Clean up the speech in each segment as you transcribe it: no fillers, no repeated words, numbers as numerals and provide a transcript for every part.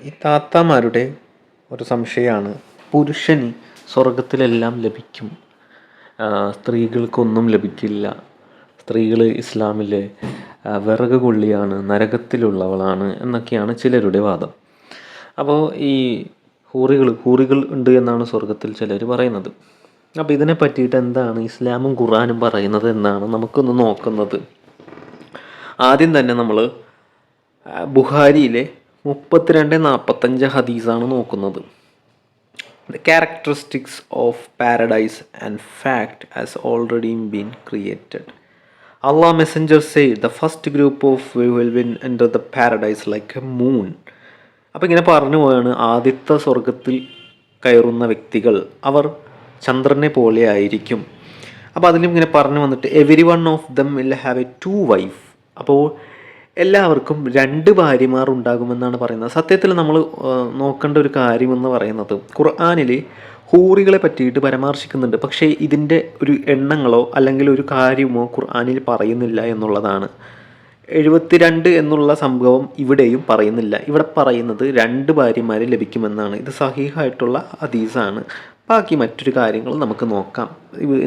ഈ താത്താമാരുടെ ഒരു സംശയമാണ്, പുരുഷന് സ്വർഗത്തിലെല്ലാം ലഭിക്കും, സ്ത്രീകൾക്കൊന്നും ലഭിക്കില്ല, സ്ത്രീകൾ ഇസ്ലാമിലെ വിറക് കൊള്ളിയാണ്, നരകത്തിലുള്ളവളാണ് എന്നൊക്കെയാണ് ചിലരുടെ വാദം. അപ്പോൾ ഈ ഹൂറികൾ ഉണ്ട് എന്നാണ് സ്വർഗത്തിൽ ചിലർ പറയുന്നത്. അപ്പോൾ ഇതിനെ പറ്റിയിട്ട് എന്താണ് ഇസ്ലാമും ഖുർആനും പറയുന്നത് എന്നാണ് നമുക്കൊന്ന് നോക്കുന്നത്. ആദ്യം തന്നെ നമ്മൾ ബുഖാരിയിലെ 32-45 ഹദീസാണ് നോക്കുന്നത്. The characteristics of paradise and fact has already been created. Allah Messenger said, the first group of will enter the paradise like a moon. അപ്പോൾ ഇങ്ങനെ പറഞ്ഞു പോയാണ്, ആദ്യത്തെ സ്വർഗത്തിൽ കയറുന്ന വ്യക്തികൾ അവർ ചന്ദ്രനെ പോലെ ആയിരിക്കും. അപ്പോൾ അതിലും ഇങ്ങനെ പറഞ്ഞു വന്നിട്ട് every one of them will have A 2 wife. അപ്പോൾ എല്ലാവർക്കും 2 ഭാര്യമാർ ഉണ്ടാകുമെന്നാണ് പറയുന്നത്. സത്യത്തിൽ നമ്മൾ നോക്കേണ്ട ഒരു കാര്യമെന്ന് പറയുന്നത്, ഖുർആനിൽ ഹൂറികളെ പറ്റിയിട്ട് പരാമർശിക്കുന്നുണ്ട്, പക്ഷേ ഇതിൻ്റെ ഒരു എണ്ണങ്ങളോ അല്ലെങ്കിൽ ഒരു കാര്യമോ ഖുർആനിൽ പറയുന്നില്ല എന്നുള്ളതാണ്. 72 എന്നുള്ള സംഭവം ഇവിടെയും പറയുന്നില്ല. ഇവിടെ പറയുന്നത് 2 ഭാര്യമാരെ ലഭിക്കുമെന്നാണ്. ഇത് സഹീഹായിട്ടുള്ള ഹദീസാണ്. ബാക്കി മറ്റൊരു കാര്യങ്ങൾ നമുക്ക് നോക്കാം.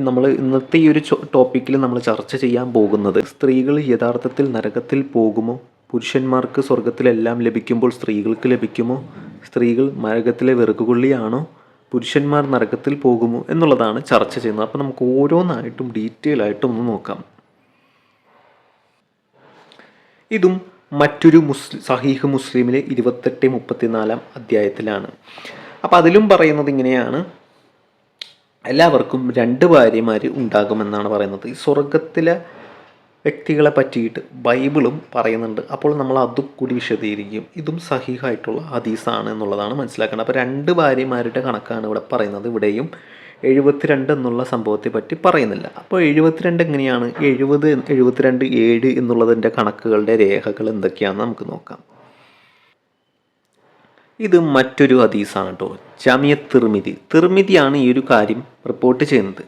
നമ്മൾ ഇന്നത്തെ ഈ ഒരു ടോപ്പിക്കിൽ നമ്മൾ ചർച്ച ചെയ്യാൻ പോകുന്നത്, സ്ത്രീകൾ യഥാർത്ഥത്തിൽ നരകത്തിൽ പോകുമോ, പുരുഷന്മാർക്ക് സ്വർഗത്തിലെല്ലാം ലഭിക്കുമ്പോൾ സ്ത്രീകൾക്ക് ലഭിക്കുമോ, സ്ത്രീകൾ നരകത്തിലെ വിറകുകൊള്ളിയാണോ, പുരുഷന്മാർ നരകത്തിൽ പോകുമോ എന്നുള്ളതാണ് ചർച്ച ചെയ്യുന്നത്. അപ്പോൾ നമുക്ക് ഓരോന്നായിട്ടും ഡീറ്റെയിൽ ആയിട്ടും ഒന്ന് നോക്കാം. ഇതും മറ്റൊരു സഹീഹ് മുസ്ലിമിലെ 28-34 അധ്യായത്തിലാണ്. അപ്പോൾ അതിലും പറയുന്നത് ഇങ്ങനെയാണ്, എല്ലാവർക്കും 2 ഭാര്യമാർ ഉണ്ടാകുമെന്നാണ് പറയുന്നത്. ഈ സ്വർഗത്തിലെ വ്യക്തികളെ പറ്റിയിട്ട് ബൈബിളും പറയുന്നുണ്ട്. അപ്പോൾ നമ്മൾ അതും കൂടി വിശദീകരിക്കും. ഇതും സഹീഹായിട്ടുള്ള ഹദീസാണ് എന്നുള്ളതാണ് മനസ്സിലാക്കേണ്ടത്. അപ്പോൾ 2 ഭാര്യമാരുടെ കണക്കാണ് ഇവിടെ പറയുന്നത്. ഇവിടെയും 72 എന്നുള്ള സംഭവത്തെ പറ്റി പറയുന്നില്ല. അപ്പോൾ 72 എങ്ങനെയാണ്, 70, 72, 7 എന്നുള്ളതിൻ്റെ കണക്കുകളുടെ രേഖകൾ എന്തൊക്കെയാണെന്ന് നമുക്ക് നോക്കാം. ഇത് മറ്റൊരു ഹദീസാണ് കേട്ടോ. ജാമിഅത്ത് തിർമിദിയാണ് ഈ ഒരു കാര്യം റിപ്പോർട്ട് ചെയ്യുന്നത്.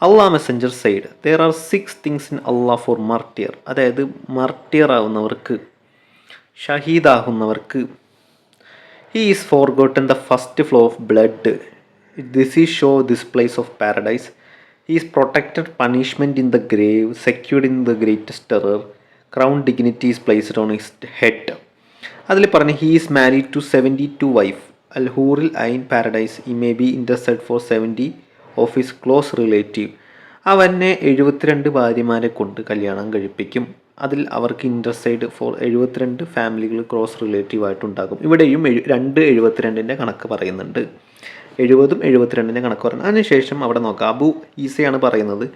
Allah messenger said, there are 6 things in Allah for martyr. അതായത് മാർട്ടിയർ ആവുന്നവർക്ക്, ഷഹീദാകുന്നവർക്ക്, he is forgotten the first flow of blood. This is show this place of paradise. He is protected punishment in the grave, secured in the greatest terror. Crown dignity is placed on his head. അതിൽ പറഞ്ഞ് he is married to 72 wife. അൽ ഹൂറിൽ ഐൻ paradise he may be interested for 70 of his close relative. അവനെ 72 ഭാര്യമാരെ കൊണ്ട് കല്യാണം കഴിപ്പിക്കും. അതിൽ അവർക്ക് ഇൻട്രസ്റ്റഡ് ഫോർ 72 ഫാമിലികൾ ക്ലോസ് റിലേറ്റീവ് ആയിട്ടുണ്ടാകും. ഇവിടെയും 72-ൻ്റെ കണക്ക് പറയുന്നുണ്ട്. 70ഉം 72ൻ്റെ കണക്ക് പറയുന്നത്. അതിനുശേഷം അവിടെ നോക്കാം, അബു ഈസയാണ് പറയുന്നത്,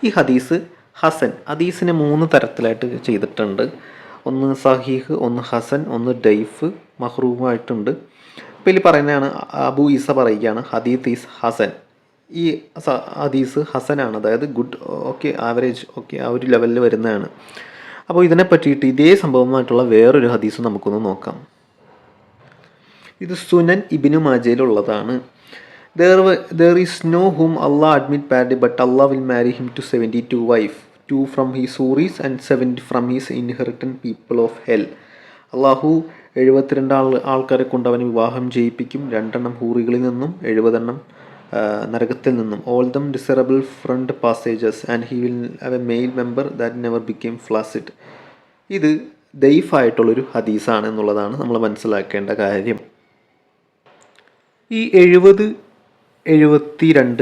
ഈ ഹദീസ് ഹസൻ. ഹദീസിനെ 3 തരത്തിലായിട്ട് ചെയ്തിട്ടുണ്ട്. ഒന്ന് സഹീഹ്, ഒന്ന് ഹസൻ, ഒന്ന് ഡൈഫ്, മഹ്റൂമായിട്ടുണ്ട്. അപ്പോൾ ഇതിൽ പറയുന്നതാണ്, അബു ഈസ പറയുകയാണ്, ഹദീത്ത് ഈസ് ഹസൻ. ഈ ഹദീസ് ഹസനാണ്, അതായത് ഗുഡ്, ഓക്കെ, ആവറേജ്, ഓക്കെ, ആ ഒരു ലെവലിൽ വരുന്നതാണ്. അപ്പോൾ ഇതിനെ പറ്റിയിട്ട് ഇതേ സംഭവമായിട്ടുള്ള വേറൊരു ഹദീസ് നമുക്കൊന്ന് നോക്കാം. ഇത് Sunan Ibnu മാജയിലുള്ളതാണ്. There is no whom Allah admit badly, but Allah will marry him to 72 wife, 2 from his houris and 70 from his inheritance people of hell. അള്ളാഹു 72 ആൾക്കാരെ കൊണ്ട് അവന് വിവാഹം ചെയ്യിപ്പിക്കും, 2 ഹൂറികളിൽ നിന്നും 70 നരകത്തിൽ നിന്നും. All them desirable front passages, and he will have a male member that never became flaccid. ഇത് ദൈഫായിട്ടുള്ളൊരു ഹദീസാണ് എന്നുള്ളതാണ് നമ്മൾ മനസ്സിലാക്കേണ്ട കാര്യം. ഈ 72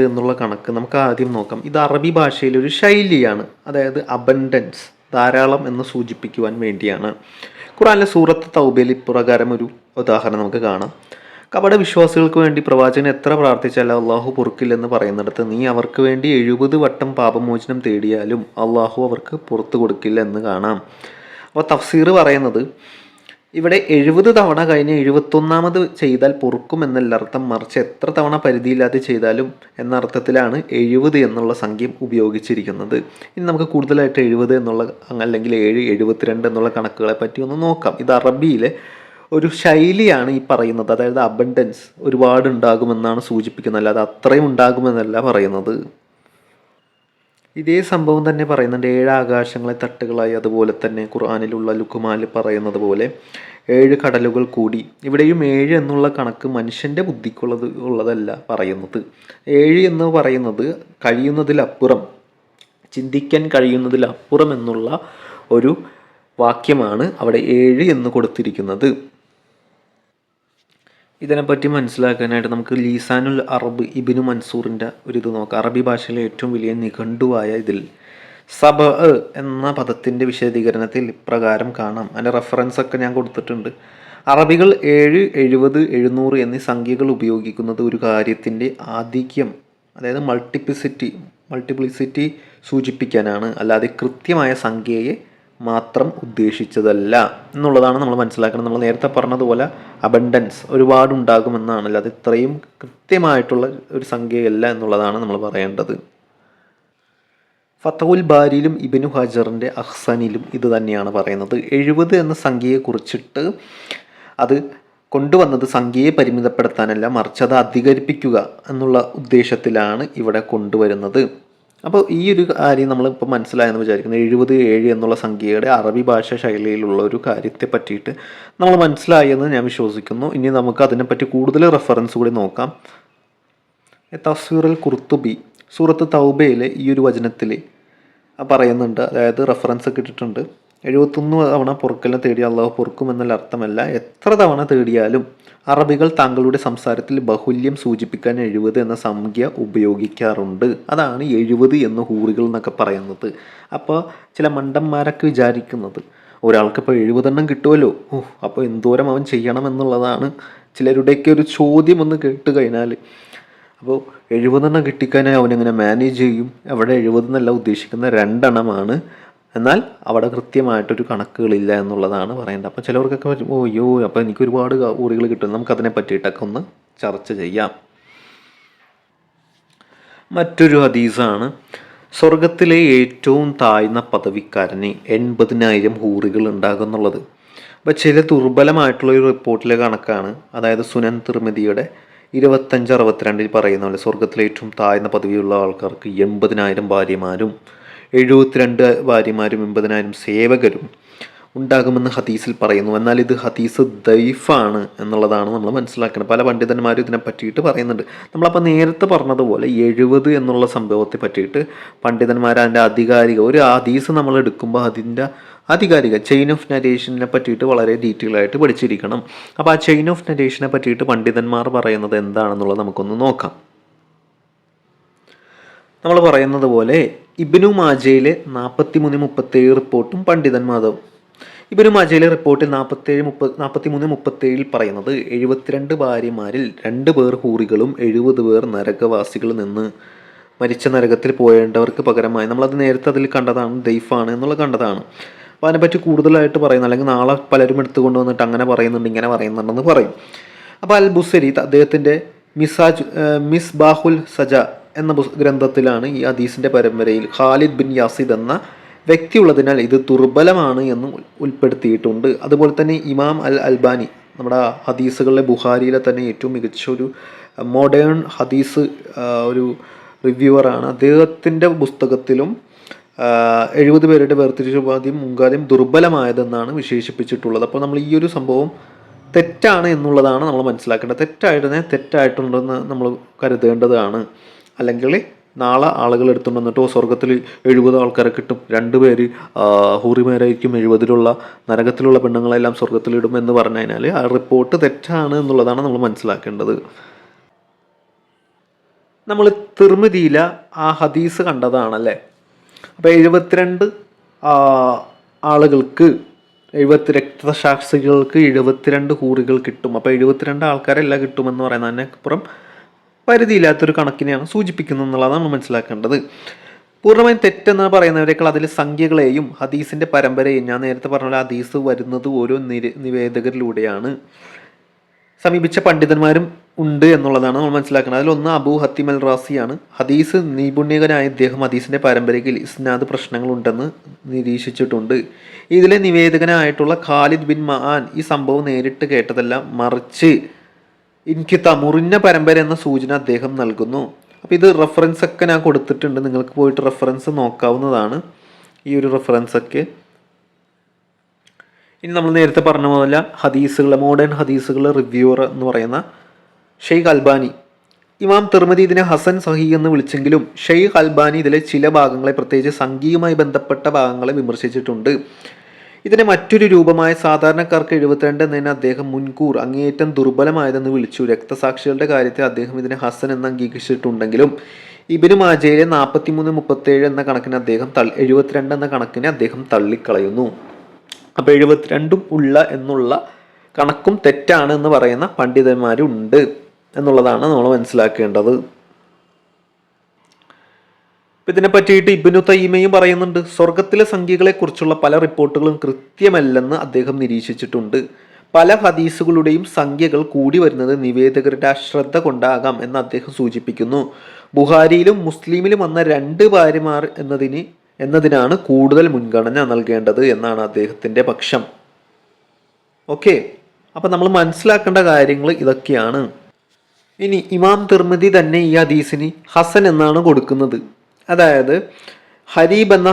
എന്നുള്ള കണക്ക് നമുക്ക് ആദ്യം നോക്കാം. ഇത് അറബി ഭാഷയിലൊരു ശൈലിയാണ്, അതായത് അബൻഡൻസ്, ധാരാളം എന്ന് സൂചിപ്പിക്കുവാൻ വേണ്ടിയാണ്. ഖുർആനിലെ സൂറത്ത് തൗബയിൽ ഇപ്രകാരം ഒരു ഉദാഹരണം നമുക്ക് കാണാം. കപട വിശ്വാസികൾക്ക് വേണ്ടി പ്രവാചകൻ എത്ര പ്രാർത്ഥിച്ചാലും അള്ളാഹു പൊറുക്കില്ലെന്ന് പറയുന്നിടത്ത് നീ അവർക്ക് വേണ്ടി 70 വട്ടം പാപമോചനം തേടിയാലും അള്ളാഹു അവർക്ക് പുറത്തു കൊടുക്കില്ല എന്ന് കാണാം. അപ്പോൾ തഫ്സീർ പറയുന്നത്, ഇവിടെ 70 തവണ കഴിഞ്ഞ് 71ാമത് ചെയ്താൽ പൊറുക്കും എന്നല്ല അർത്ഥം, മറിച്ച് എത്ര തവണ പരിധിയില്ലാതെ ചെയ്താലും എന്ന അർത്ഥത്തിലാണ് 70 എന്നുള്ള സംഖ്യ ഉപയോഗിച്ചിരിക്കുന്നത്. ഇനി നമുക്ക് കൂടുതലായിട്ട് 70 എന്നുള്ള അല്ലെങ്കിൽ 7, 72 എന്നുള്ള കണക്കുകളെ പറ്റി ഒന്ന് നോക്കാം. ഇത് അറബിയിലെ ഒരു ശൈലിയാണ് ഈ പറയുന്നത്, അതായത് അബണ്ടൻസ് ഒരുപാട് ഉണ്ടാകുമെന്നാണ് സൂചിപ്പിക്കുന്നത്, അല്ലാതെ അത്രയും ഉണ്ടാകുമെന്നല്ല പറയുന്നത്. ഇതേ സംഭവം തന്നെ പറയുന്നുണ്ട്, 7 ആകാശങ്ങളെ തട്ടുകളായി, അതുപോലെ തന്നെ ഖുർആനിലുള്ള ലുഖ്മാനിൽ പറയുന്നത് പോലെ 7 കടലുകൾ കൂടി. ഇവിടെയും 7 എന്നുള്ള കണക്ക് മനുഷ്യൻ്റെ ഉള്ളതല്ല പറയുന്നത്. 7 എന്ന് പറയുന്നത് കഴിയുന്നതിലപ്പുറം, ചിന്തിക്കാൻ കഴിയുന്നതിലപ്പുറം എന്നുള്ള ഒരു വാക്യമാണ് അവിടെ 7 എന്ന് കൊടുത്തിരിക്കുന്നത്. ഇതിനെപ്പറ്റി മനസ്സിലാക്കാനായിട്ട് നമുക്ക് ലീസാനുൽ അറബ് ഇബ്നു മൻസൂറിൻ്റെ ഇത് നോക്കാം. അറബി ഭാഷയിലെ ഏറ്റവും വലിയ നിഘണ്ടുവായ ഇതിൽ സബ എന്ന പദത്തിൻ്റെ വിശദീകരണത്തിൽ ഇപ്രകാരം കാണാം. അതിൻ്റെ റെഫറൻസ് ഒക്കെ ഞാൻ കൊടുത്തിട്ടുണ്ട്. അറബികൾ 7, 70, 700 എന്നീ സംഖ്യകൾ ഉപയോഗിക്കുന്നത് ഒരു കാര്യത്തിൻ്റെ ആധിക്യം, അതായത് മൾട്ടിപ്ലിസിറ്റി സൂചിപ്പിക്കാനാണ്, അല്ലാതെ കൃത്യമായ സംഖ്യയെ മാത്രം ഉദ്ദേശിച്ചതല്ല എന്നുള്ളതാണ് നമ്മൾ മനസ്സിലാക്കുന്നത്. നമ്മൾ നേരത്തെ പറഞ്ഞതുപോലെ അബണ്ടൻസ് ഒരുപാടുണ്ടാകുമെന്നാണ്, അല്ലാതെ ഇത്രയും കൃത്യമായിട്ടുള്ള ഒരു സംഖ്യയല്ല എന്നുള്ളതാണ് നമ്മൾ പറയേണ്ടത്. ഫതഹുൽ ബാരിയിലും ഇബ്നു ഹജറിൻ്റെ അഹ്സനിലും ഇത് തന്നെയാണ് പറയുന്നത്. 70 എന്ന സംഖ്യയെ കുറിച്ചിട്ട് അത് കൊണ്ടുവന്നത് സംഖ്യയെ പരിമിതപ്പെടുത്താനല്ല, മറിച്ച് അത് അധികരിപ്പിക്കുക എന്നുള്ള ഉദ്ദേശത്തിലാണ് ഇവിടെ കൊണ്ടുവരുന്നത്. അപ്പോൾ ഈ ഒരു കാര്യം നമ്മളിപ്പോൾ മനസ്സിലായെന്ന് വിചാരിക്കുന്നത്. 77 എന്നുള്ള സംഖ്യയുടെ അറബി ഭാഷ ശൈലിയിലുള്ള ഒരു കാര്യത്തെ പറ്റിയിട്ട് നമ്മൾ മനസ്സിലായെന്ന് ഞാൻ വിശ്വസിക്കുന്നു. ഇനി നമുക്ക് അതിനെപ്പറ്റി കൂടുതൽ റെഫറൻസ് കൂടി നോക്കാം. തഫ്സീറുൽ ഖുർത്തുബി സൂറത്ത് തൗബയിലെ ഈ ഒരു വചനത്തിൽ പറയുന്നുണ്ട്, അതായത് റെഫറൻസ് കിട്ടിയിട്ടുണ്ട്. 71 തവണ പൊറുക്കലിനെ തേടി അള്ളാഹു പൊറുക്കുമെന്നുള്ള അർത്ഥമല്ല, എത്ര തവണ തേടിയാലും. അറബികൾ തങ്ങളുടെ സംസാരത്തിൽ ബാഹുല്യം സൂചിപ്പിക്കാൻ 70 എന്ന സംഖ്യ ഉപയോഗിക്കാറുണ്ട്. അതാണ് 70 എന്ന ഹൂറികൾ എന്നൊക്കെ പറയുന്നത്. അപ്പോൾ ചില മണ്ടന്മാരൊക്കെ വിചാരിക്കുന്നത് ഒരാൾക്കിപ്പോൾ 70 എണ്ണം കിട്ടുമല്ലോ, അപ്പോൾ എന്തോരം അവൻ ചെയ്യണം എന്നുള്ളതാണ് ചിലരുടെയൊക്കെ ഒരു ചോദ്യം ഒന്ന് കേട്ട് കഴിഞ്ഞാൽ. അപ്പോൾ 70 എണ്ണം കിട്ടിക്കഴിഞ്ഞാൽ അവനെങ്ങനെ മാനേജ് ചെയ്യും? അവിടെ 70 എന്നല്ല ഉദ്ദേശിക്കുന്ന 2 എണ്ണമാണ്, എന്നാൽ അവിടെ കൃത്യമായിട്ടൊരു കണക്കുകളില്ല എന്നുള്ളതാണ് പറയേണ്ടത്. അപ്പോൾ ചിലവർക്കൊക്കെ അയ്യോ അപ്പോൾ എനിക്ക് ഒരുപാട് ഊറികൾ കിട്ടും. നമുക്കതിനെ പറ്റിയിട്ടൊക്കെ ഒന്ന് ചർച്ച ചെയ്യാം. മറ്റൊരു ഹദീസാണ്, സ്വർഗത്തിലെ ഏറ്റവും താഴ്ന്ന പദവിക്കാരന് 80,000 ഹൂറികൾ ഉണ്ടാകുന്നുള്ളത്. അപ്പോൾ ചില ദുർബലമായിട്ടുള്ളൊരു റിപ്പോർട്ടിലെ കണക്കാണ്, അതായത് സുനൻ തിർമിദിയുടെ 2562 പറയുന്ന പോലെ സ്വർഗത്തിലെ ഏറ്റവും താഴ്ന്ന പദവിയുള്ള ആൾക്കാർക്ക് 80,000 ഭാര്യമാരും 72 ഭാര്യമാരും 80,000 സേവകരും ഉണ്ടാകുമെന്ന് ഹദീസിൽ പറയുന്നു. എന്നാൽ ഇത് ഹദീസ് ദൈഫാണ് എന്നുള്ളതാണ് നമ്മൾ മനസ്സിലാക്കുന്നത്. പല പണ്ഡിതന്മാരും ഇതിനെ പറ്റിയിട്ട് പറയുന്നുണ്ട്. നമ്മളപ്പോൾ നേരത്തെ പറഞ്ഞതുപോലെ 70 എന്നുള്ള സംഭവത്തെ പറ്റിയിട്ട് പണ്ഡിതന്മാർ അതിൻ്റെ ആധികാരിക ഒരു ഹദീസ് നമ്മൾ എടുക്കുമ്പോൾ അതിൻ്റെ ആധികാരിക ചെയിൻ ഓഫ് നരേഷനെ പറ്റിയിട്ട് വളരെ ഡീറ്റെയിൽ ആയിട്ട് പഠിച്ചിരിക്കണം. അപ്പോൾ ആ ചെയിൻ ഓഫ് നരേഷനെ പറ്റിയിട്ട് പണ്ഡിതന്മാർ പറയുന്നത് എന്താണെന്നുള്ളത് നമുക്കൊന്ന് നോക്കാം. നമ്മൾ പറയുന്നത് പോലെ ഇബ്നു മാജയിലെ 43-37 റിപ്പോർട്ടും പണ്ഡിതന്മാരും. ഇബ്നു മാജയിലെ റിപ്പോർട്ടിൽ 43-37 പറയുന്നത് 72 ഭാര്യമാരിൽ 2 പേർ ഹൂറികളും 70 പേർ നരകവാസികളിൽ നിന്ന് മരിച്ച നരകത്തിൽ പോയേണ്ടവർക്ക് പകരമായി. നമ്മളത് നേരത്തെ അതിൽ കണ്ടതാണ്, ദൈഫാണ് എന്നുള്ളത് കണ്ടതാണ്. അപ്പോൾ അതിനെപ്പറ്റി കൂടുതലായിട്ട് പറയുന്നു, അല്ലെങ്കിൽ നാളെ പലരും എടുത്തുകൊണ്ട് വന്നിട്ട് അങ്ങനെ പറയുന്നുണ്ട് ഇങ്ങനെ പറയുന്നുണ്ടെന്ന് പറയും. അപ്പോൾ അൽ ബുസരി അദ്ദേഹത്തിൻ്റെ മിസ്ബാഹുൽ സജ എന്ന ഗ്രന്ഥത്തിലാണ് ഈ ഹദീസിൻ്റെ പരമ്പരയിൽ ഖാലിദ് ബിൻ യാസിദ് എന്ന വ്യക്തി ഉള്ളതിനാൽ ഇത് ദുർബലമാണ് എന്നും ഉൾപ്പെടുത്തിയിട്ടുണ്ട്. അതുപോലെ തന്നെ ഇമാം അൽ അൽബാനി നമ്മുടെ ഹദീസുകളിലെ ബുഖാരിയിലെ തന്നെ ഏറ്റവും മികച്ച ഒരു മോഡേൺ ഹദീസ് ഒരു റിവ്യൂവറാണ്. അദ്ദേഹത്തിൻ്റെ പുസ്തകത്തിലും 70 പേരുടെ വേർതിരിച്ചുപാധിയും മുൻകാര്യം ദുർബലമായതെന്നാണ് വിശേഷിപ്പിച്ചിട്ടുള്ളത്. അപ്പോൾ നമ്മൾ ഈ ഒരു സംഭവം തെറ്റാണ് എന്നുള്ളതാണ് നമ്മൾ മനസ്സിലാക്കേണ്ടത്. തെറ്റായിട്ടുണ്ടെന്ന് നമ്മൾ കരുതേണ്ടതാണ്. അല്ലെങ്കിൽ നാളെ ആളുകൾ എടുത്തുകൊണ്ട് വന്നിട്ടോ സ്വർഗത്തിൽ 70 ആൾക്കാരെ കിട്ടും, 2 പേര് ഹൂറിമാരായിരിക്കും, 70 നരകത്തിലുള്ള പെണ്ണുങ്ങളെല്ലാം സ്വർഗത്തിലിടും എന്ന് പറഞ്ഞു കഴിഞ്ഞാൽ ആ റിപ്പോർട്ട് തെറ്റാണ് എന്നുള്ളതാണ് നമ്മൾ മനസ്സിലാക്കേണ്ടത്. നമ്മൾ തിർമിദിയിലെ ആ ഹദീസ് കണ്ടതാണല്ലേ. അപ്പോൾ 72 ആളുകൾക്ക് 70 രക്തസാക്ഷികൾക്ക് 72 ഹൂറികൾ കിട്ടും. അപ്പോൾ 72 ആൾക്കാരെല്ലാം കിട്ടുമെന്ന് പറയുന്നതിനപ്പുറം പരിധിയില്ലാത്തൊരു കണക്കിനെയാണ് സൂചിപ്പിക്കുന്നത് എന്നുള്ളതാണ് നമ്മൾ മനസ്സിലാക്കേണ്ടത്. പൂർണ്ണമായും തെറ്റെന്ന് പറയുന്നവരേക്കാൾ അതിൽ സംഖ്യകളെയും ഹദീസിൻ്റെ പരമ്പരയും, ഞാൻ നേരത്തെ പറഞ്ഞ പോലെ ഹദീസ് വരുന്നത് ഓരോ നിവേദകരിലൂടെയാണ്, സമീപിച്ച പണ്ഡിതന്മാരും ഉണ്ട് എന്നുള്ളതാണ് നമ്മൾ മനസ്സിലാക്കുന്നത്. അതിലൊന്ന് അബൂ ഹത്തീം അൽ റാസിയാണ്. ഹദീസ് നിപുണ്യകനായ ഇദ്ദേഹം ഹദീസിൻ്റെ പരമ്പരയിൽ ഇസ്നാദ് പ്രശ്നങ്ങളുണ്ടെന്ന് നിരീക്ഷിച്ചിട്ടുണ്ട്. ഇതിലെ നിവേദകനായിട്ടുള്ള ഖാലിദ് ബിൻ മആൻ ഈ സംഭവം നേരിട്ട് കേട്ടതല്ല, മറിച്ച് എനിക്ക് മുറിഞ്ഞ പരമ്പര എന്ന സൂചന അദ്ദേഹം നൽകുന്നു. അപ്പോൾ ഇത് റെഫറൻസ് ഒക്കെ ഞാൻ കൊടുത്തിട്ടുണ്ട്, നിങ്ങൾക്ക് പോയിട്ട് റെഫറൻസ് നോക്കാവുന്നതാണ്. ഈ ഒരു റെഫറൻസൊക്കെ ഇനി നമ്മൾ നേരത്തെ പറഞ്ഞ പോലെ ഹദീസുകൾ, മോഡേൺ ഹദീസുകൾ റിവ്യൂവർ എന്ന് പറയുന്ന ഷെയ്ഖ് അൽബാനി, ഇമാം തിർമിദി ഇതിനെ ഹസൻ സഹീഹ് എന്ന് വിളിച്ചെങ്കിലും ഷെയ്ഖ് അൽബാനി ഇതിലെ ചില ഭാഗങ്ങളെ, പ്രത്യേകിച്ച് സംഖ്യയുമായി ബന്ധപ്പെട്ട ഭാഗങ്ങളെ വിമർശിച്ചിട്ടുണ്ട്. ഇതിനെ മറ്റൊരു രൂപമായ സാധാരണക്കാർക്ക് 72 എന്നതിനെ അദ്ദേഹം മുൻകൂർ അങ്ങേയറ്റം ദുർബലമായതെന്ന് വിളിച്ചു. രക്തസാക്ഷികളുടെ കാര്യത്തിൽ അദ്ദേഹം ഇതിനെ ഹസൻ എന്ന് അംഗീകരിച്ചിട്ടുണ്ടെങ്കിലും ഇബ്നു മാജയിലെ 43-37 എന്ന കണക്കിന് അദ്ദേഹം 72 എന്ന കണക്കിനെ അദ്ദേഹം തള്ളിക്കളയുന്നു. അപ്പോൾ 72 ഉള്ള എന്നുള്ള കണക്കും തെറ്റാണ് എന്ന് പറയുന്ന പണ്ഡിതന്മാരുണ്ട് എന്നുള്ളതാണ് നമ്മൾ മനസ്സിലാക്കേണ്ടത്. ഇതിനെ പറ്റിയിട്ട് ഇബ്നു തൈമിയും പറയുന്നുണ്ട്. സ്വർഗത്തിലെ സംഖ്യകളെക്കുറിച്ചുള്ള പല റിപ്പോർട്ടുകളും കൃത്യമല്ലെന്ന് അദ്ദേഹം നിരീക്ഷിച്ചിട്ടുണ്ട്. പല ഹദീസുകളുടെയും സംഖ്യകൾ കൂടി വരുന്നത് നിവേദകരുടെ അശ്രദ്ധ കൊണ്ടാകാം എന്ന് അദ്ദേഹം സൂചിപ്പിക്കുന്നു. ബുഹാരിയിലും മുസ്ലിമിലും വന്ന 2 ഭാര്യമാർ എന്നതിനാണ് കൂടുതൽ മുൻഗണന നൽകേണ്ടത് എന്നാണ് അദ്ദേഹത്തിൻ്റെ പക്ഷം. ഓക്കെ, അപ്പം നമ്മൾ മനസ്സിലാക്കേണ്ട കാര്യങ്ങൾ ഇതൊക്കെയാണ്. ഇനി ഇമാം തിർമിദി തന്നെ ഈ ഹദീസിന് ഹസൻ എന്നാണ് കൊടുക്കുന്നത്. അതായത് ഹരീബ് എന്ന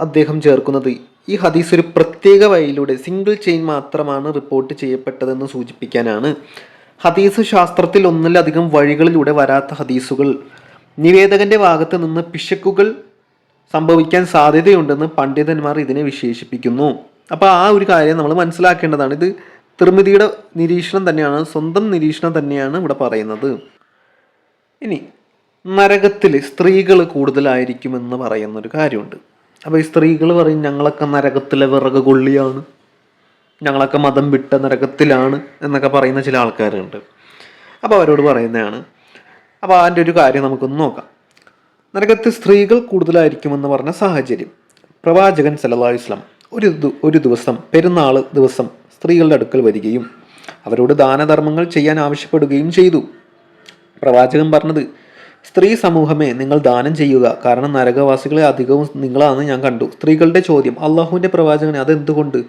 അദ്ദേഹം ചേർക്കുന്നത് ഈ ഹദീസ് ഒരു പ്രത്യേക വഴിയിലൂടെ സിംഗിൾ ചെയിൻ മാത്രമാണ് റിപ്പോർട്ട് ചെയ്യപ്പെട്ടതെന്ന് സൂചിപ്പിക്കാനാണ്. ഹദീസ് ശാസ്ത്രത്തിൽ ഒന്നിലധികം വഴികളിലൂടെ വരാത്ത ഹദീസുകൾ നിവേദകന്റെ ഭാഗത്ത് നിന്ന് പിശകുകൾ സംഭവിക്കാൻ സാധ്യതയുണ്ടെന്ന് പണ്ഡിതന്മാർ ഇതിനെ വിശേഷിപ്പിക്കുന്നു. അപ്പോൾ ആ ഒരു കാര്യം നമ്മൾ മനസ്സിലാക്കേണ്ടതാണ്. ഇത് തിർമിദിയുടെ നിരീക്ഷണം തന്നെയാണ്, സ്വന്തം നിരീക്ഷണം തന്നെയാണ് ഇവിടെ പറയുന്നത്. ഇനി നരകത്തിൽ സ്ത്രീകൾ കൂടുതലായിരിക്കുമെന്ന് പറയുന്നൊരു കാര്യമുണ്ട്. അപ്പോൾ ഈ സ്ത്രീകൾ പറയും ഞങ്ങളൊക്കെ നരകത്തിലെ വിറക് കൊള്ളിയാണ്, ഞങ്ങളൊക്കെ മതം വിട്ട നരകത്തിലാണ് എന്നൊക്കെ പറയുന്ന ചില ആൾക്കാരുണ്ട്. അപ്പോൾ അവരോട് പറയുന്നതാണ്. അപ്പോൾ അതിൻ്റെ ഒരു കാര്യം നമുക്കൊന്ന് നോക്കാം. നരകത്തിൽ സ്ത്രീകൾ കൂടുതലായിരിക്കുമെന്ന് പറഞ്ഞ സാഹചര്യം. പ്രവാചകൻ സല്ലല്ലാഹു അലൈഹി വസല്ലം ഒരു ദിവസം പെരുന്നാൾ ദിവസം സ്ത്രീകളുടെ അടുക്കൽ വരികയും അവരോട് ദാനധർമ്മങ്ങൾ ചെയ്യാൻ ആവശ്യപ്പെടുകയും ചെയ്തു. പ്രവാചകൻ പറഞ്ഞത്, സ്ത്രീ സമൂഹമേ നിങ്ങൾ ദാനം ചെയ്യുക, കാരണം നരകവാസികളെ അധികവും നിങ്ങളാണെന്ന് ഞാൻ കണ്ടു. സ്ത്രീകളുടെ ചോദ്യം, അള്ളാഹുവിൻ്റെ പ്രവാചകനെ അതെന്തുകൊണ്ട്?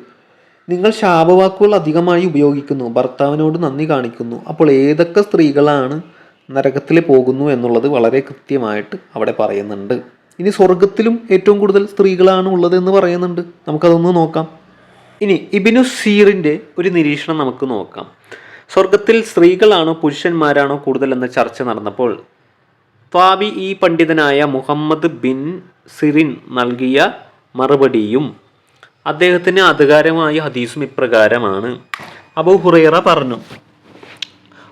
നിങ്ങൾ ശാപവാക്കുകൾ അധികമായി ഉപയോഗിക്കുന്നു, ഭർത്താവിനോട് നന്ദി കാണിക്കുന്നു. അപ്പോൾ ഏതൊക്കെ സ്ത്രീകളാണ് നരകത്തിൽ പോകുന്നു എന്നുള്ളത് വളരെ കൃത്യമായിട്ട് അവിടെ പറയുന്നുണ്ട്. ഇനി സ്വർഗത്തിലും ഏറ്റവും കൂടുതൽ സ്ത്രീകളാണ് ഉള്ളത് എന്ന് പറയുന്നുണ്ട്. നമുക്കതൊന്ന് നോക്കാം. ഇനി ഇബ്നു സീറിൻ്റെ ഒരു നിരീക്ഷണം നമുക്ക് നോക്കാം. സ്വർഗത്തിൽ സ്ത്രീകളാണോ പുരുഷന്മാരാണോ കൂടുതൽ എന്ന ചർച്ച നടന്നപ്പോൾ ത്വാബി ഈ പണ്ഡിതനായ മുഹമ്മദ് ബിൻ സിറിൻ നൽകിയ മറുപടിയും അദ്ദേഹത്തിന് അധികാരമായ ഹദീസും ഇപ്രകാരമാണ്. അബൂ ഹുറൈറ പറഞ്ഞു,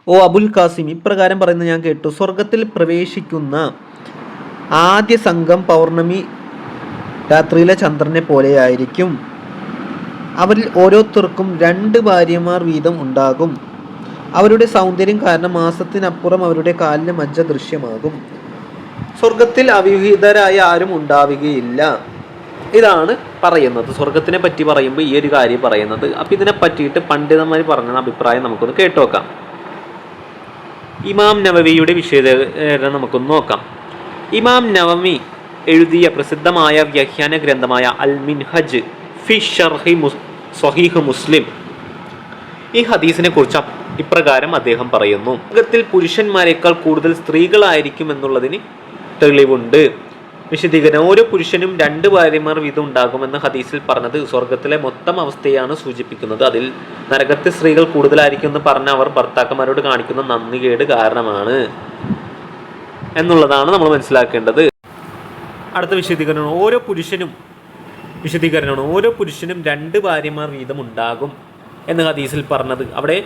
ഓ അബുൽ ഖാസിം, ഇപ്രകാരം പറയുന്നത് ഞാൻ കേട്ടു. സ്വർഗത്തിൽ പ്രവേശിക്കുന്ന ആദ്യ സംഘം പൗർണമി രാത്രിയിലെ ചന്ദ്രനെ പോലെയായിരിക്കും. അവരിൽ ഓരോരുത്തർക്കും 2 ഭാര്യമാർ വീതം ഉണ്ടാകും. അവരുടെ സൗന്ദര്യം കാരണം മാസത്തിനപ്പുറം അവരുടെ കാലിന് മജ്ജ ദൃശ്യമാകും. സ്വർഗത്തിൽ അവിഹിതരായ ആരും ഉണ്ടാവുകയില്ല. ഇതാണ് പറയുന്നത്. സ്വർഗത്തിനെ പറ്റി പറയുമ്പോൾ ഈ ഒരു കാര്യം പറയുന്നത്. അപ്പം ഇതിനെ പറ്റിയിട്ട് പണ്ഡിതന്മാർ പറഞ്ഞ അഭിപ്രായം നമുക്കൊന്ന് കേട്ടുനോക്കാം. ഇമാം നവവിയുടെ വിശദീകരണം നമുക്കൊന്ന് നോക്കാം. ഇമാം നവവി എഴുതിയ പ്രസിദ്ധമായ വ്യാഖ്യാന ഗ്രന്ഥമായ അൽ മിൻഹജ് ഫി ഷർഹി സ്വഹീഹ് മുസ്ലിം ഈ ഹദീസിനെ കുറിച്ച് ഇപ്രകാരം അദ്ദേഹം പറയുന്നു. സ്വർഗത്തിൽ പുരുഷന്മാരെക്കാൾ കൂടുതൽ സ്ത്രീകളായിരിക്കും എന്നുള്ളതിന് തെളിവുണ്ട്. വിശദീകരണം, ഓരോ പുരുഷനും 2 ഭാര്യമാർ വീതം ഉണ്ടാകുമെന്ന് ഹദീസിൽ പറഞ്ഞത് സ്വർഗത്തിലെ മൊത്തം അവസ്ഥയാണ് സൂചിപ്പിക്കുന്നത്. അതിൽ നരകത്തിൽ സ്ത്രീകൾ കൂടുതലായിരിക്കും എന്ന് പറഞ്ഞ അവർ ഭർത്താക്കന്മാരോട് കാണിക്കുന്ന നന്ദികേട് കാരണമാണ് എന്നുള്ളതാണ് നമ്മൾ മനസ്സിലാക്കേണ്ടത്. അടുത്ത വിശദീകരണം, ഓരോ പുരുഷനും 2 ഭാര്യമാർ വീതം ഉണ്ടാകും എന്ന് ഹദീസിൽ പറഞ്ഞത്. അവിടെ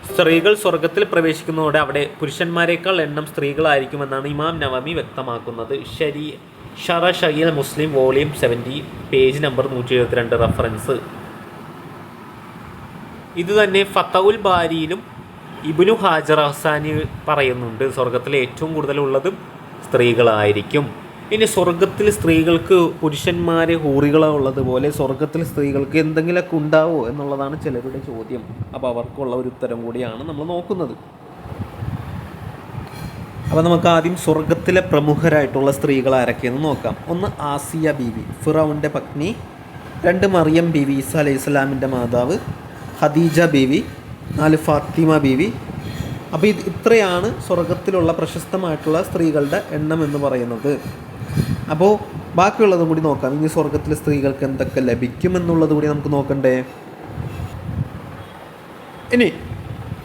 സ്ത്രീകൾ സ്വർഗത്തിൽ പ്രവേശിക്കുന്നതോടെ അവിടെ പുരുഷന്മാരെക്കാൾ എണ്ണം സ്ത്രീകളായിരിക്കുമെന്നാണ് ഇമാം നവവി വ്യക്തമാക്കുന്നത്. ഷറഹ് സഹീഹ് മുസ്ലിം വോളിയം 70 പേജ് നമ്പർ 172 റഫറൻസ്. ഇത് തന്നെ ഫതഹുൽ ബാരിയിലും ഇബ്നു ഹാജർ ഹസാനി പറയുന്നുണ്ട്. സ്വർഗത്തിൽ ഏറ്റവും കൂടുതലുള്ളതും സ്ത്രീകളായിരിക്കും. ഇനി സ്വർഗത്തിൽ സ്ത്രീകൾക്ക് പുരുഷന്മാരെ ഹൂറികളോ ഉള്ളതുപോലെ സ്വർഗത്തിൽ സ്ത്രീകൾക്ക് എന്തെങ്കിലുമൊക്കെ ഉണ്ടാവോ എന്നുള്ളതാണ് ചിലരുടെ ചോദ്യം. അപ്പോൾ അവർക്കുള്ള ഒരു ഉത്തരം കൂടിയാണ് നമ്മൾ നോക്കുന്നത്. അപ്പോൾ നമുക്ക് ആദ്യം സ്വർഗത്തിലെ പ്രമുഖരായിട്ടുള്ള സ്ത്രീകൾ ആരൊക്കെയെന്ന് നോക്കാം. 1 ആസിയ ബീവി, ഫിറൗൻ്റെ പത്നി. 2 മറിയം ബീവി, ഈസ അലൈഹി സ്വലാമിൻ്റെ മാതാവ്. ഖദീജ ബീവി. 4 ഫാത്തിമ ബീവി. അപ്പോൾ ഇത്രയാണ് സ്വർഗത്തിലുള്ള പ്രശസ്തമായിട്ടുള്ള സ്ത്രീകളുടെ എണ്ണം എന്ന് പറയുന്നത്. അപ്പോൾ ബാക്കിയുള്ളതും കൂടി നോക്കാം. ഇനി സ്വർഗത്തിലെ സ്ത്രീകൾക്ക് എന്തൊക്കെ ലഭിക്കുമെന്നുള്ളത് കൂടി നമുക്ക് നോക്കണ്ടേ. ഇനി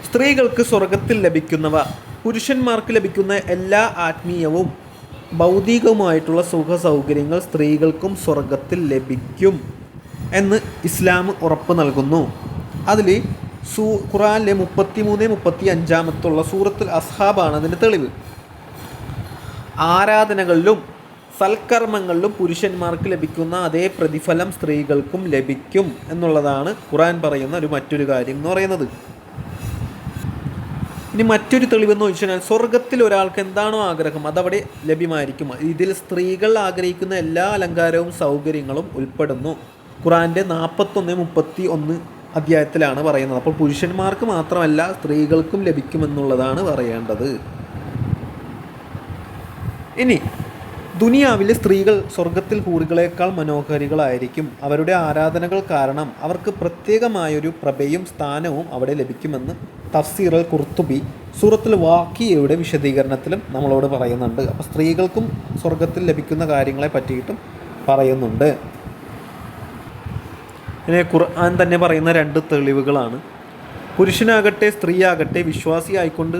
സ്ത്രീകൾക്ക് സ്വർഗത്തിൽ ലഭിക്കുന്നവ, പുരുഷന്മാർക്ക് ലഭിക്കുന്ന എല്ലാ ആത്മീയവും ഭൗതികവുമായിട്ടുള്ള സുഖ സൗകര്യങ്ങൾ സ്ത്രീകൾക്കും സ്വർഗത്തിൽ ലഭിക്കും എന്ന് ഇസ്ലാം ഉറപ്പ് നൽകുന്നു. അതിൽ ഖുർആനിലെ 33-35 സൂറത്തുൽ അസ്ഹാബാണ് അതിൻ്റെ തെളിവ്. ആരാധനകളിലും സൽക്കർമ്മങ്ങളിലും പുരുഷന്മാർക്ക് ലഭിക്കുന്ന അതേ പ്രതിഫലം സ്ത്രീകൾക്കും ലഭിക്കും എന്നുള്ളതാണ് ഖുർആൻ പറയുന്ന മറ്റൊരു കാര്യം എന്ന് പറയുന്നത്. ഇനി മറ്റൊരു തെളിവെന്ന് വെച്ചാൽ സ്വർഗത്തിൽ ഒരാൾക്ക് എന്താണോ ആഗ്രഹം അതവിടെ ലഭ്യമായിരിക്കും. ഇതിൽ സ്ത്രീകൾ ആഗ്രഹിക്കുന്ന എല്ലാ അലങ്കാരവും സൗകര്യങ്ങളും ഉൾപ്പെടുന്നു. ഖുർആൻ്റെ 41-31 അധ്യായത്തിലാണ് പറയുന്നത്. അപ്പോൾ പുരുഷന്മാർക്ക് മാത്രമല്ല സ്ത്രീകൾക്കും ലഭിക്കുമെന്നുള്ളതാണ് പറയേണ്ടത്. ഇനി ദുനിയാവിൽ സ്ത്രീകൾ സ്വർഗത്തിൽ ഹൂറികളേക്കാൾ മനോഹരികളായിരിക്കും. അവരുടെ ആരാധനകൾ കാരണം അവർക്ക് പ്രത്യേകമായൊരു പ്രഭയും സ്ഥാനവും അവിടെ ലഭിക്കുമെന്ന് തഫ്സീർ അൽ ഖുർത്തുബി സൂറത്തുൽ വാഖിയയുടെ വിശദീകരണത്തിലും നമ്മളോട് പറയുന്നുണ്ട്. അപ്പോൾ സ്ത്രീകൾക്കും സ്വർഗത്തിൽ ലഭിക്കുന്ന കാര്യങ്ങളെ പറ്റിയിട്ടും പറയുന്നുണ്ട്. ഇനി ഖുർആൻ തന്നെ പറയുന്ന 2 തെളിവുകളാണ്. പുരുഷനാകട്ടെ സ്ത്രീയാകട്ടെ വിശ്വാസിയായിക്കൊണ്ട്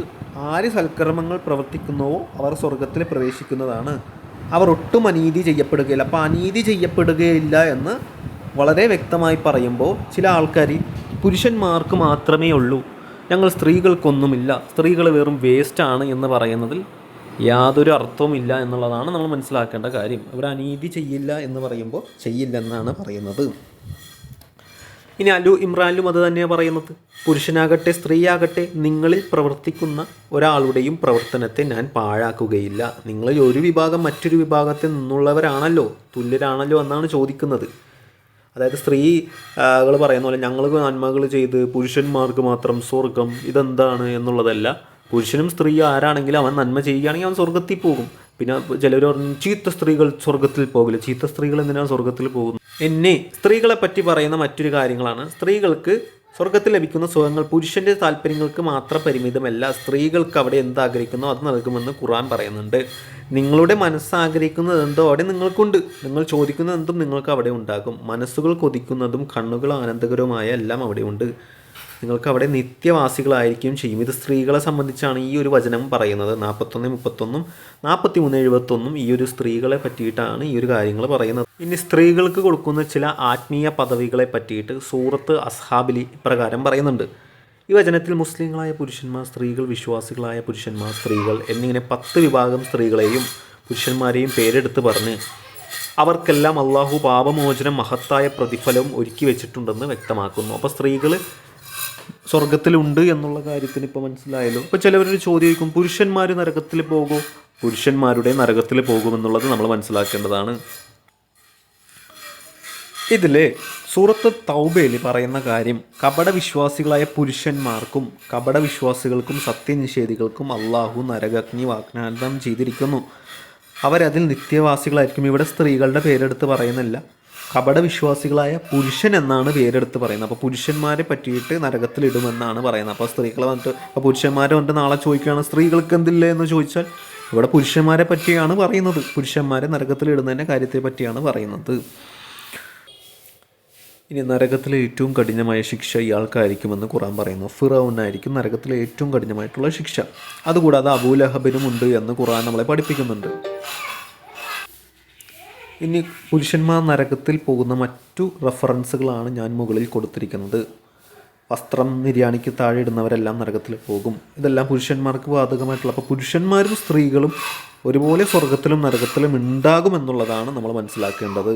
ആര് സൽക്കർമ്മങ്ങൾ പ്രവർത്തിക്കുന്നുവോ അവർ സ്വർഗത്തിൽ പ്രവേശിക്കുന്നതാണ്. അവർ ഒട്ടും അനീതി ചെയ്യപ്പെടുകയില്ല. അപ്പോൾ അനീതി ചെയ്യപ്പെടുകയില്ല എന്ന് വളരെ വ്യക്തമായി പറയുമ്പോൾ ചില ആൾക്കാർ പുരുഷന്മാർക്ക് മാത്രമേ ഉള്ളൂ, ഞങ്ങൾ സ്ത്രീകൾക്കൊന്നുമില്ല, സ്ത്രീകൾ വെറും വേസ്റ്റാണ് എന്ന് പറയുന്നതിൽ യാതൊരു അർത്ഥവുമില്ല എന്നുള്ളതാണ് നമ്മൾ മനസ്സിലാക്കേണ്ട കാര്യം. ഇവിടെ അനീതി ചെയ്യില്ല എന്ന് പറയുമ്പോൾ ചെയ്യില്ലെന്നാണ് പറയുന്നത്. ഇനി അലു ഇമ്രാനിലും അത് തന്നെയാണ് പറയുന്നത്. പുരുഷനാകട്ടെ സ്ത്രീയാകട്ടെ നിങ്ങളിൽ പ്രവർത്തിക്കുന്ന ഒരാളുടെയും പ്രവർത്തനത്തെ ഞാൻ പാഴാക്കുകയില്ല. നിങ്ങളിൽ ഒരു വിഭാഗം മറ്റൊരു വിഭാഗത്തിൽ നിന്നുള്ളവരാണല്ലോ, തുല്യരാണല്ലോ എന്നാണ് ചോദിക്കുന്നത്. അതായത് സ്ത്രീകൾ പറയുന്ന പോലെ ഞങ്ങൾ നന്മകൾ ചെയ്ത് പുരുഷന്മാർക്ക് മാത്രം സ്വർഗം ഇതെന്താണ് എന്നുള്ളതല്ല. പുരുഷനും സ്ത്രീ ആരാണെങ്കിലും അവൻ നന്മ ചെയ്യുകയാണെങ്കിൽ അവൻ സ്വർഗത്തിൽ പോകും. പിന്നെ ചിലർ പറഞ്ഞു ചീത്ത സ്ത്രീകൾ സ്വർഗത്തിൽ പോകില്ല. ചീത്ത സ്ത്രീകൾ എന്തിനാണ് സ്വർഗത്തിൽ പോകുന്നത്? എന്നെ സ്ത്രീകളെ പറ്റി പറയുന്ന മറ്റൊരു കാര്യങ്ങളാണ്, സ്ത്രീകൾക്ക് സ്വർഗത്തിൽ ലഭിക്കുന്ന സുഖങ്ങൾ പുരുഷൻ്റെ താല്പര്യങ്ങൾക്ക് മാത്രം പരിമിതമല്ല. സ്ത്രീകൾക്ക് അവിടെ എന്താഗ്രഹിക്കുന്നോ അത് നൽകുമെന്ന് ഖുർആൻ പറയുന്നുണ്ട്. നിങ്ങളുടെ മനസ്സാഗ്രഹിക്കുന്നത് എന്തോ അവിടെ നിങ്ങൾക്കുണ്ട്. നിങ്ങൾ ചോദിക്കുന്നത് എന്തും നിങ്ങൾക്ക് അവിടെ ഉണ്ടാകും. മനസ്സുകൾ കൊതിക്കുന്നതും കണ്ണുകൾ ആനന്ദകരവുമായ എല്ലാം അവിടെയുണ്ട്. നിങ്ങൾക്ക് അവിടെ നിത്യവാസികളായിരിക്കും ചെയ്യും. ഇത് സ്ത്രീകളെ സംബന്ധിച്ചാണ് ഈ ഒരു വചനം പറയുന്നത്. 41-31, 43-71 ഈ ഒരു സ്ത്രീകളെ പറ്റിയിട്ടാണ് ഈ ഒരു കാര്യങ്ങൾ പറയുന്നത്. ഇനി സ്ത്രീകൾക്ക് കൊടുക്കുന്ന ചില ആത്മീയ പദവികളെ പറ്റിയിട്ട് സൂറത്ത് അസ്ഹാബിൽ പ്രകാരം പറയുന്നുണ്ട്. ഈ വചനത്തിൽ മുസ്ലിങ്ങളായ പുരുഷന്മാർ, സ്ത്രീകൾ, വിശ്വാസികളായ പുരുഷന്മാർ, സ്ത്രീകൾ എന്നിങ്ങനെ 10 വിഭാഗം സ്ത്രീകളെയും പുരുഷന്മാരെയും പേരെടുത്ത് പറഞ്ഞ് അവർക്കെല്ലാം അള്ളാഹു പാപമോചനം മഹത്തായ പ്രതിഫലവും ഒരുക്കി വെച്ചിട്ടുണ്ടെന്ന് വ്യക്തമാക്കുന്നു. അപ്പോൾ സ്ത്രീകൾ സ്വർഗത്തിലുണ്ട് എന്നുള്ള കാര്യത്തിന് ഇപ്പോൾ മനസ്സിലായല്ലോ. ഇപ്പോൾ ചിലവരൊരു ചോദിക്കും, പുരുഷന്മാർ നരകത്തിൽ പോകുമോ? പുരുഷന്മാരുടെ നരകത്തിൽ പോകുമെന്നുള്ളത് നമ്മൾ മനസ്സിലാക്കേണ്ടതാണ്. ഇതിൽ സൂറത്ത് തൗബയിൽ പറയുന്ന കാര്യം കപടവിശ്വാസികളായ പുരുഷന്മാർക്കും കപടവിശ്വാസികൾക്കും സത്യനിഷേധികൾക്കും അള്ളാഹു നരകാഗ്നി വാഗ്ദാനം ചെയ്തിരിക്കുന്നു. അവരതിൽ നിത്യവാസികളായിരിക്കും. ഇവിടെ സ്ത്രീകളുടെ പേരെടുത്ത് പറയുന്നില്ല, കപടവിശ്വാസികളായ പുരുഷൻ എന്നാണ് പേരെടുത്ത് പറയുന്നത്. അപ്പോൾ പുരുഷന്മാരെ പറ്റിയിട്ട് നരകത്തിലിടുമെന്നാണ് പറയുന്നത്. അപ്പോൾ സ്ത്രീകളെ വന്നിട്ട് അപ്പോൾ പുരുഷന്മാരെ വന്നിട്ട് നാളെ ചോദിക്കുകയാണ് സ്ത്രീകൾക്ക് എന്തില്ലേ എന്ന് ചോദിച്ചാൽ ഇവിടെ പുരുഷന്മാരെ പറ്റിയാണ് പറയുന്നത്. പുരുഷന്മാരെ നരകത്തിലിടുന്നതിൻ്റെ കാര്യത്തെ പറ്റിയാണ് പറയുന്നത്. ഇനി നരകത്തിലെ ഏറ്റവും കഠിനമായ ശിക്ഷ ഇയാൾക്കായിരിക്കുമെന്ന് ഖുർആൻ പറയുന്നു. ഫിറൗനായിരിക്കും നരകത്തിലെ ഏറ്റവും കഠിനമായിട്ടുള്ള ശിക്ഷ. അതുകൂടാതെ അബൂലഹബിനും ഉണ്ട് എന്ന് ഖുർആൻ നമ്മളെ പഠിപ്പിക്കുന്നുണ്ട്. ഇനി പുരുഷന്മാർ നരകത്തിൽ പോകുന്ന മറ്റു റെഫറൻസുകളാണ് ഞാൻ മുകളിൽ കൊടുത്തിരിക്കുന്നത്. വസ്ത്രം നിര്യാണിക്ക് താഴെ ഇടുന്നവരെല്ലാം നരകത്തിൽ പോകും. ഇതെല്ലാം പുരുഷന്മാർക്ക് ബാധകമായിട്ടുള്ള, അപ്പോൾ പുരുഷന്മാരും സ്ത്രീകളും ഒരുപോലെ സ്വർഗത്തിലും നരകത്തിലും ഉണ്ടാകുമെന്നുള്ളതാണ് നമ്മൾ മനസ്സിലാക്കേണ്ടത്.